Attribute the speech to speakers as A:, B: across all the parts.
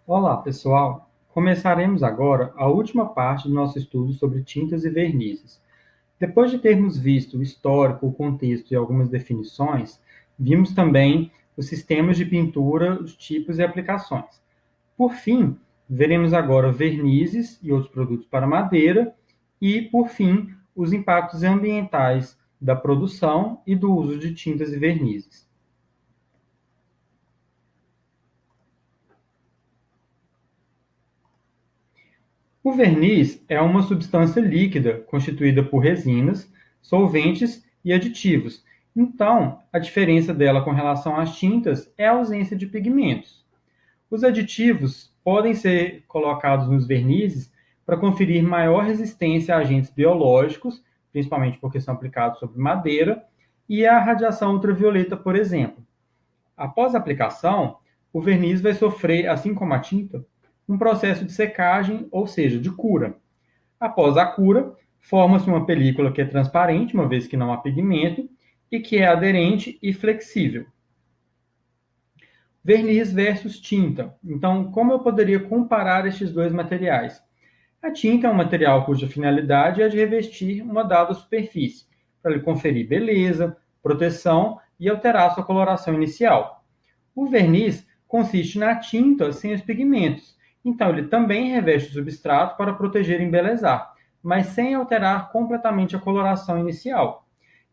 A: Olá, pessoal! Começaremos agora a última parte do nosso estudo sobre tintas e vernizes. Depois de termos visto o histórico, o contexto e algumas definições, vimos também os sistemas de pintura, os tipos e aplicações. Por fim, veremos agora vernizes e outros produtos para madeira e, por fim, os impactos ambientais da produção e do uso de tintas e vernizes. O verniz é uma substância líquida constituída por resinas, solventes e aditivos. Então, a diferença dela com relação às tintas é a ausência de pigmentos. Os aditivos podem ser colocados nos vernizes para conferir maior resistência a agentes biológicos, principalmente porque são aplicados sobre madeira, e a radiação ultravioleta, por exemplo. Após a aplicação, o verniz vai sofrer, assim como a tinta, um processo de secagem, ou seja, de cura. Após a cura, forma-se uma película que é transparente, uma vez que não há pigmento, e que é aderente e flexível. Verniz versus tinta. Então, como eu poderia comparar estes dois materiais? A tinta é um material cuja finalidade é de revestir uma dada superfície, para lhe conferir beleza, proteção e alterar sua coloração inicial. O verniz consiste na tinta sem os pigmentos, então ele também reveste o substrato para proteger e embelezar, mas sem alterar completamente a coloração inicial.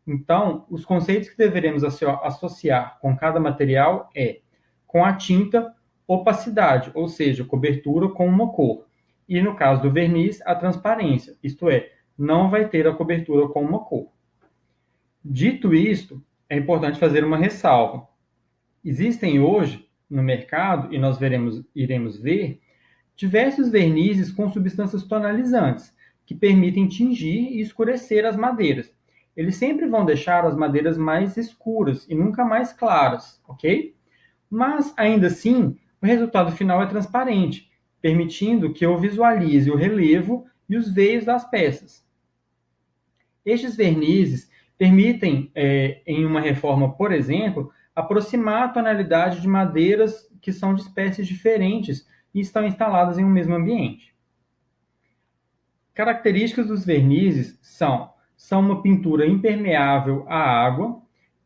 A: Então, os conceitos que deveremos associar com cada material é, com a tinta, opacidade, ou seja, cobertura com uma cor. E no caso do verniz, a transparência, isto é, não vai ter a cobertura com uma cor. Dito isto, é importante fazer uma ressalva. Existem hoje no mercado, e nós iremos ver, diversos vernizes com substâncias tonalizantes, que permitem tingir e escurecer as madeiras. Eles sempre vão deixar as madeiras mais escuras e nunca mais claras, ok? Mas, ainda assim, o resultado final é transparente, permitindo que eu visualize o relevo e os veios das peças. Estes vernizes permitem, em uma reforma, por exemplo, aproximar a tonalidade de madeiras que são de espécies diferentes e estão instaladas em um mesmo ambiente. Características dos vernizes são uma pintura impermeável à água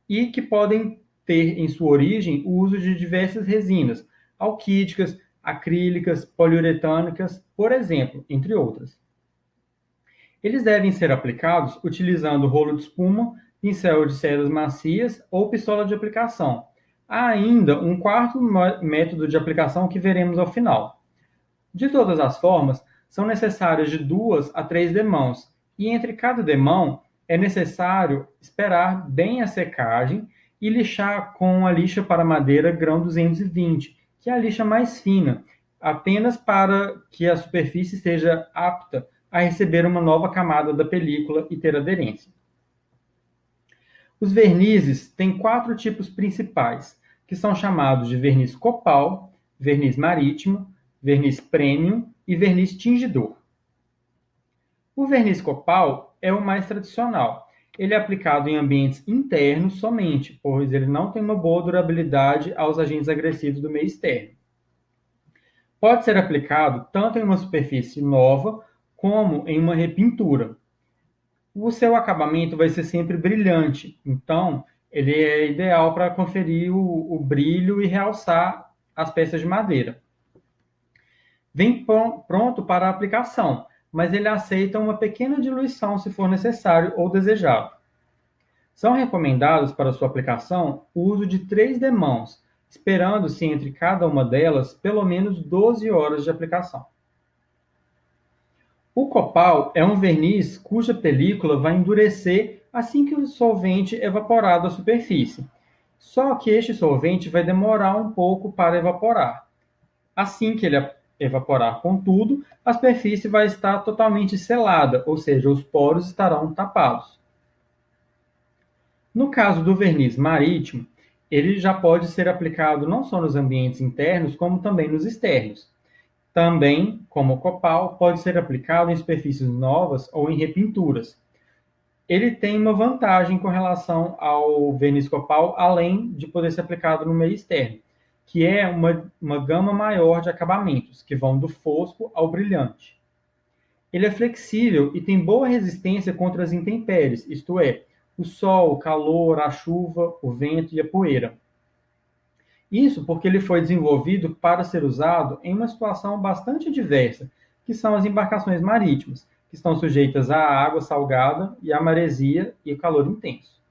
A: e que podem ter em sua origem o uso de diversas resinas, alquídicas, acrílicas, poliuretânicas, por exemplo, entre outras. Eles devem ser aplicados utilizando rolo de espuma, pincel de cerdas macias ou pistola de aplicação. Há ainda um quarto método de aplicação que veremos ao final. De todas as formas, são necessárias de 2 a 3 demãos, e entre cada demão é necessário esperar bem a secagem e lixar com a lixa para madeira grão 220, que é a lixa mais fina, apenas para que a superfície esteja apta a receber uma nova camada da película e ter aderência. Os vernizes têm 4 tipos principais, que são chamados de verniz copal, verniz marítimo, verniz premium e verniz tingidor. O verniz copal é o mais tradicional. Ele é aplicado em ambientes internos somente, pois ele não tem uma boa durabilidade aos agentes agressivos do meio externo. Pode ser aplicado tanto em uma superfície nova como em uma repintura. O seu acabamento vai ser sempre brilhante, então ele é ideal para conferir o brilho e realçar as peças de madeira. Vem pronto para a aplicação, mas ele aceita uma pequena diluição se for necessário ou desejado. São recomendados para sua aplicação o uso de 3 demãos, esperando-se entre cada uma delas pelo menos 12 horas de aplicação. O copal é um verniz cuja película vai endurecer assim que o solvente evaporar da superfície. Só que este solvente vai demorar um pouco para evaporar. Assim que ele evaporar, contudo, a superfície vai estar totalmente selada, ou seja, os poros estarão tapados. No caso do verniz marítimo, ele já pode ser aplicado não só nos ambientes internos, como também nos externos. Também, como o copal, pode ser aplicado em superfícies novas ou em repinturas. Ele tem uma vantagem com relação ao verniz copal, além de poder ser aplicado no meio externo. que é uma gama maior de acabamentos, que vão do fosco ao brilhante. Ele é flexível e tem boa resistência contra as intempéries, isto é, o sol, o calor, a chuva, o vento e a poeira. Isso porque ele foi desenvolvido para ser usado em uma situação bastante diversa, que são as embarcações marítimas, que estão sujeitas à água salgada e à maresia e calor intenso.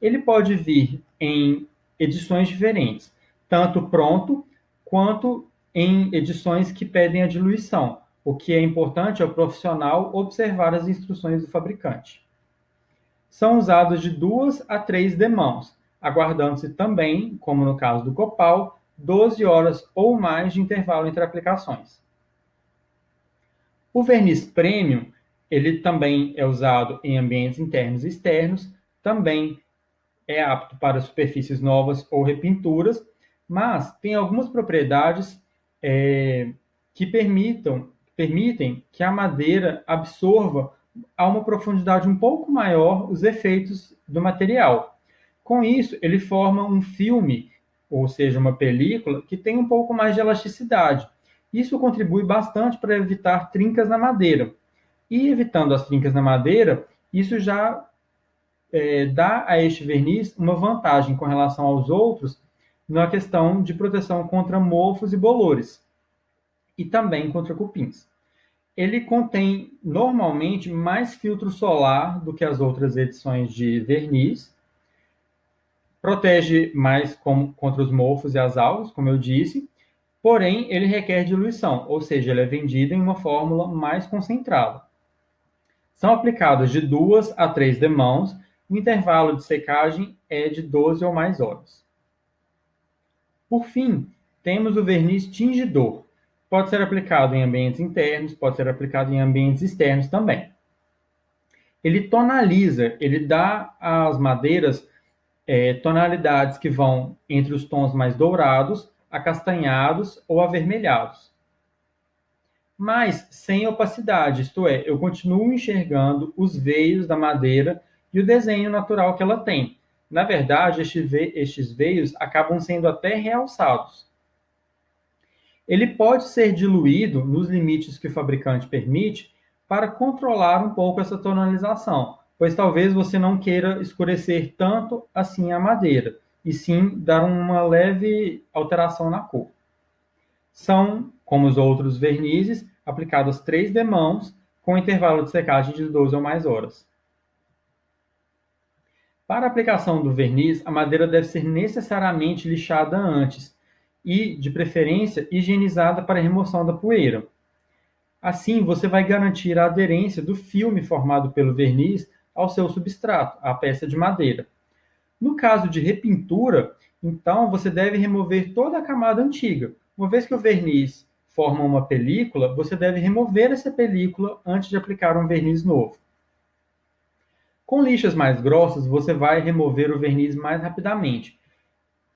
A: Ele pode vir em edições diferentes, tanto pronto quanto em edições que pedem a diluição. O que é importante é o profissional observar as instruções do fabricante. São usados de 2 a 3 demãos, aguardando-se também, como no caso do Copal, 12 horas ou mais de intervalo entre aplicações. O verniz premium, ele também é usado em ambientes internos e externos, também é apto para superfícies novas ou repinturas, mas tem algumas propriedades que permitem que a madeira absorva a uma profundidade um pouco maior os efeitos do material. Com isso, ele forma um filme, ou seja, uma película, que tem um pouco mais de elasticidade. Isso contribui bastante para evitar trincas na madeira. E evitando as trincas na madeira, isso já dá a este verniz uma vantagem com relação aos outros na questão de proteção contra mofos e bolores, e também contra cupins. Ele contém normalmente mais filtro solar do que as outras edições de verniz, protege mais contra os mofos e as algas, como eu disse, porém ele requer diluição, ou seja, ele é vendido em uma fórmula mais concentrada. São aplicados de 2 a 3 demãos, o intervalo de secagem é de 12 ou mais horas. Por fim, temos o verniz tingidor. Pode ser aplicado em ambientes internos, pode ser aplicado em ambientes externos também. Ele tonaliza, ele dá às madeiras tonalidades que vão entre os tons mais dourados, acastanhados ou avermelhados. Mas sem opacidade, isto é, eu continuo enxergando os veios da madeira e o desenho natural que ela tem. Na verdade, estes veios acabam sendo até realçados. Ele pode ser diluído nos limites que o fabricante permite para controlar um pouco essa tonalização, pois talvez você não queira escurecer tanto assim a madeira, e sim dar uma leve alteração na cor. São, como os outros vernizes, aplicados 3 demãos, com intervalo de secagem de 12 ou mais horas. Para a aplicação do verniz, a madeira deve ser necessariamente lixada antes e, de preferência, higienizada para a remoção da poeira. Assim, você vai garantir a aderência do filme formado pelo verniz ao seu substrato, a peça de madeira. No caso de repintura, então, você deve remover toda a camada antiga. Uma vez que o verniz forma uma película, você deve remover essa película antes de aplicar um verniz novo. Com lixas mais grossas, você vai remover o verniz mais rapidamente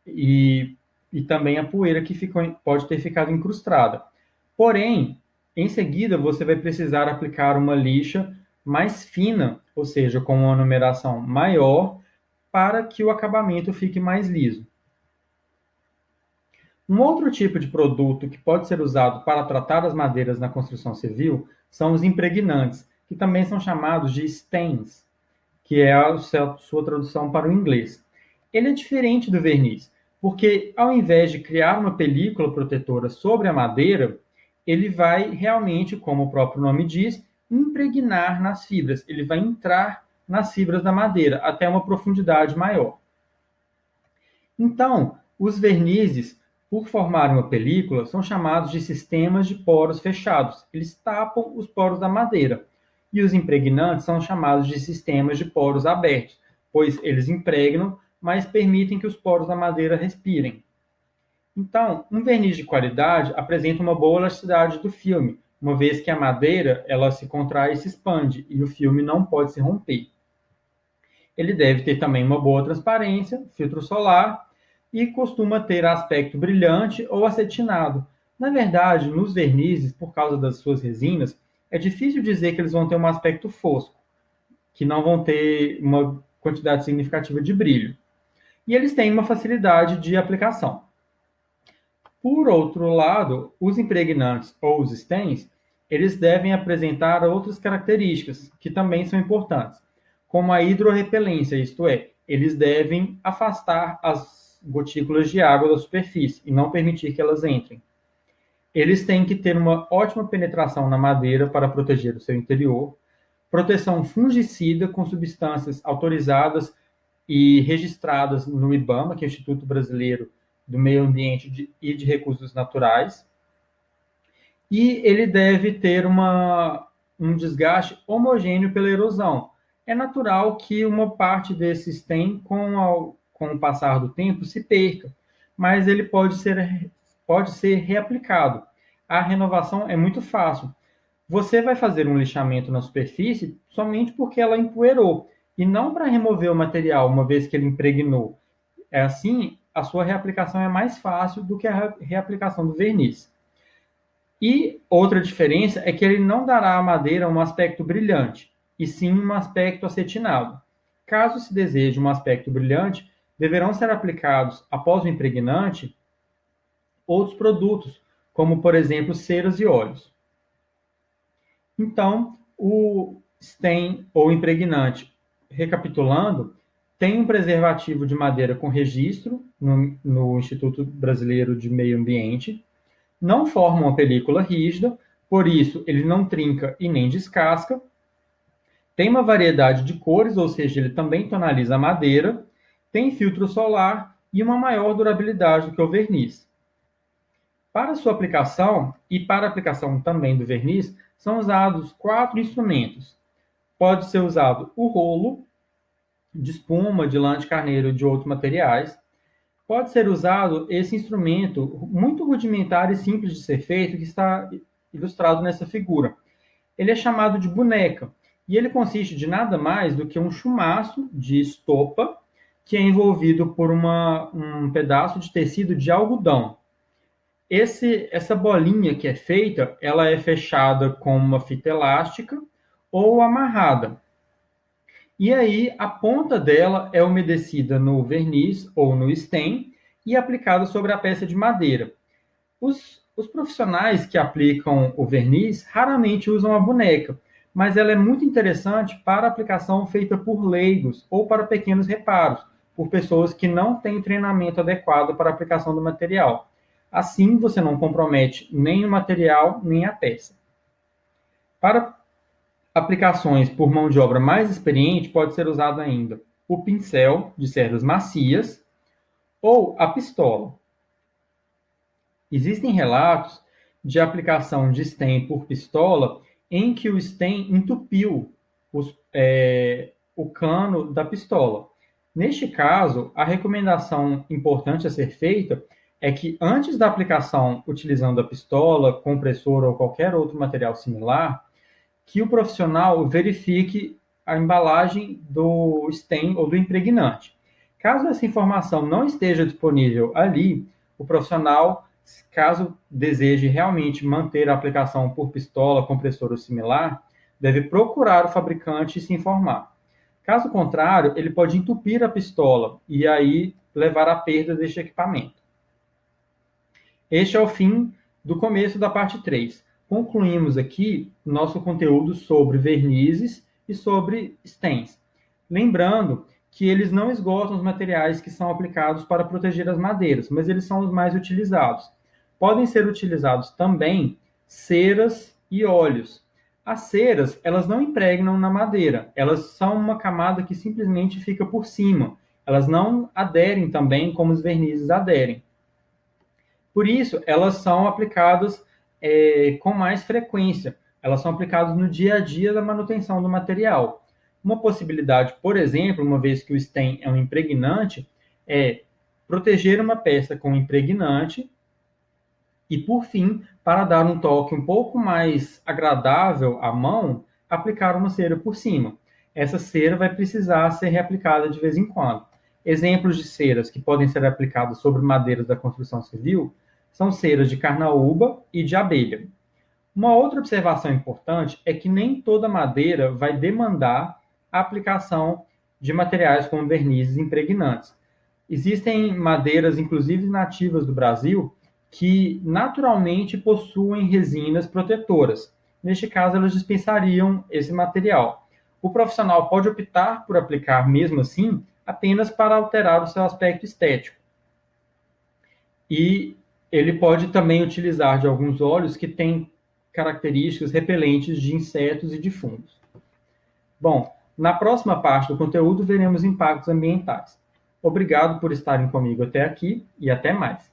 A: e também a poeira que pode ter ficado incrustada. Porém, em seguida, você vai precisar aplicar uma lixa mais fina, ou seja, com uma numeração maior, para que o acabamento fique mais liso. Um outro tipo de produto que pode ser usado para tratar as madeiras na construção civil são os impregnantes, que também são chamados de stains, que é a sua tradução para o inglês. Ele é diferente do verniz, porque ao invés de criar uma película protetora sobre a madeira, ele vai realmente, como o próprio nome diz, impregnar nas fibras. Ele vai entrar nas fibras da madeira até uma profundidade maior. Então, os vernizes, por formar uma película, são chamados de sistemas de poros fechados. Eles tapam os poros da madeira. E os impregnantes são chamados de sistemas de poros abertos, pois eles impregnam, mas permitem que os poros da madeira respirem. Então, um verniz de qualidade apresenta uma boa elasticidade do filme, uma vez que a madeira ela se contrai e se expande, e o filme não pode se romper. Ele deve ter também uma boa transparência, filtro solar, e costuma ter aspecto brilhante ou acetinado. Na verdade, nos vernizes, por causa das suas resinas, é difícil dizer que eles vão ter um aspecto fosco, que não vão ter uma quantidade significativa de brilho. E eles têm uma facilidade de aplicação. Por outro lado, os impregnantes ou os STEMs, eles devem apresentar outras características que também são importantes, como a hidrorrepelência, isto é, eles devem afastar as gotículas de água da superfície e não permitir que elas entrem. Eles têm que ter uma ótima penetração na madeira para proteger o seu interior, proteção fungicida com substâncias autorizadas e registradas no IBAMA, que é o Instituto Brasileiro do Meio Ambiente e de Recursos Naturais, e ele deve ter um desgaste homogêneo pela erosão. É natural que uma parte desses tem, com o passar do tempo, se perca, mas ele pode ser reaplicado. A renovação é muito fácil. Você vai fazer um lixamento na superfície somente porque ela empoeirou, e não para remover o material, uma vez que ele impregnou. É assim, a sua reaplicação é mais fácil do que a reaplicação do verniz. E outra diferença é que ele não dará à madeira um aspecto brilhante, e sim um aspecto acetinado. Caso se deseje um aspecto brilhante, deverão ser aplicados, após o impregnante, outros produtos, como, por exemplo, ceras e óleos. Então, o STEM, ou impregnante, recapitulando, tem um preservativo de madeira com registro no Instituto Brasileiro de Meio Ambiente, não forma uma película rígida, por isso ele não trinca e nem descasca, tem uma variedade de cores, ou seja, ele também tonaliza a madeira, tem filtro solar e uma maior durabilidade do que o verniz. Para sua aplicação e para a aplicação também do verniz, são usados 4 instrumentos. Pode ser usado o rolo de espuma, de lã de carneiro e de outros materiais. Pode ser usado esse instrumento muito rudimentar e simples de ser feito, que está ilustrado nessa figura. Ele é chamado de boneca, e ele consiste de nada mais do que um chumaço de estopa, que é envolvido por um pedaço de tecido de algodão. Essa bolinha que é feita, ela é fechada com uma fita elástica ou amarrada. E aí a ponta dela é umedecida no verniz ou no stem e aplicada sobre a peça de madeira. Os profissionais que aplicam o verniz raramente usam a boneca, mas ela é muito interessante para aplicação feita por leigos ou para pequenos reparos, por pessoas que não têm treinamento adequado para a aplicação do material. Assim, você não compromete nem o material, nem a peça. Para aplicações por mão de obra mais experiente, pode ser usado ainda o pincel de cerdas macias ou a pistola. Existem relatos de aplicação de stem por pistola em que o stem entupiu o cano da pistola. Neste caso, a recomendação importante a ser feita é que antes da aplicação utilizando a pistola, compressor ou qualquer outro material similar, que o profissional verifique a embalagem do stem ou do impregnante. Caso essa informação não esteja disponível ali, o profissional, caso deseje realmente manter a aplicação por pistola, compressor ou similar, deve procurar o fabricante e se informar. Caso contrário, ele pode entupir a pistola e aí levar à perda deste equipamento. Este é o fim do começo da parte 3. Concluímos aqui nosso conteúdo sobre vernizes e sobre stems. Lembrando que eles não esgotam os materiais que são aplicados para proteger as madeiras, mas eles são os mais utilizados. Podem ser utilizados também ceras e óleos. As ceras, elas não impregnam na madeira, elas são uma camada que simplesmente fica por cima. Elas não aderem também como os vernizes aderem. Por isso, elas são aplicadas com mais frequência. Elas são aplicadas no dia a dia da manutenção do material. Uma possibilidade, por exemplo, uma vez que o stem é um impregnante, é proteger uma peça com impregnante e, por fim, para dar um toque um pouco mais agradável à mão, aplicar uma cera por cima. Essa cera vai precisar ser reaplicada de vez em quando. Exemplos de ceras que podem ser aplicadas sobre madeiras da construção civil são ceras de carnaúba e de abelha. Uma outra observação importante é que nem toda madeira vai demandar a aplicação de materiais como vernizes impregnantes. Existem madeiras, inclusive nativas do Brasil, que naturalmente possuem resinas protetoras. Neste caso, elas dispensariam esse material. O profissional pode optar por aplicar, mesmo assim, apenas para alterar o seu aspecto estético. E ele pode também utilizar de alguns óleos que têm características repelentes de insetos e de fungos. Bom, na próxima parte do conteúdo veremos impactos ambientais. Obrigado por estarem comigo até aqui e até mais.